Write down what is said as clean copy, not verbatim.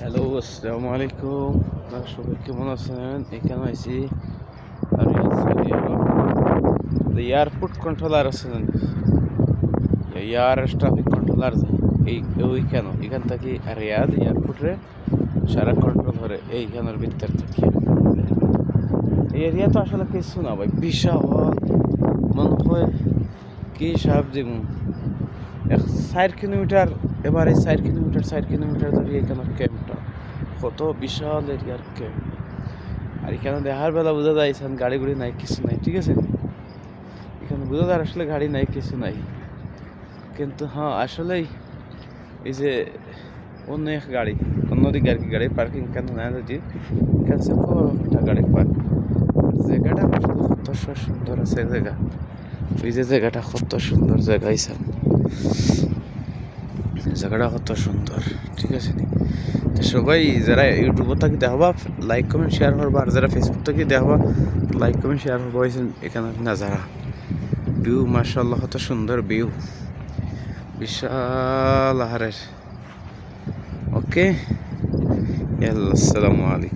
Hello, আসসালামু আলাইকুম। আপনারা সবাই কেমন আছেন? এখানে আছি সৌদি আরব। এয়ারপোর্ট কন্ট্রোলার আছেন, এয়ার ট্রাফিক কন্ট্রোলার এই ওই কেন এখান থেকে রিয়াদ এয়ারপোর্টে সারা কন্ট্রোল করে এইখানের ভিতর থেকে। এই এরিয়া তো আসলে কিছু না ভাই, বিশাল মনে হয় কি সাহেব যেমন 4 কিলোমিটার, এবারে 4 কিলোমিটার ধরে এখানে ক্যাম্পটা কত বিশাল এরিয়ার ক্যাম্প। আর এখানে দেখার বেলা বোঝা যাইছেন গাড়ি গুড়ি নাই, কিছু নাই, ঠিক আছে। এখানে বোঝা যায় আসলে গাড়ি নাই, কিছু নাই, কিন্তু হ্যাঁ আসলেই এই যে অনেক গাড়ি অন্যদিকে আর কি গাড়ি পার্কিং কেন না যদি এখানে একটা গাড়ি পার্ক। জায়গাটা আসলে কত সুন্দর আছে জায়গা, ওই যে জায়গাটা কত সুন্দর জায়গা আইসাম, জায়গাটা কত সুন্দর, ঠিক আছে নি। তো সবাই যারা ইউটিউবে থাকি দেখবা লাইক কমেন্ট শেয়ার করবা, আর যারা ফেসবুক থাকি দেখবা লাইক কমেন্ট শেয়ার করবা। এখানে নাজারা ভিউ মাশাআল্লাহ কত সুন্দর ভিউ, বিশাল আহারের। ওকে, আসসালামু আলাইকুম।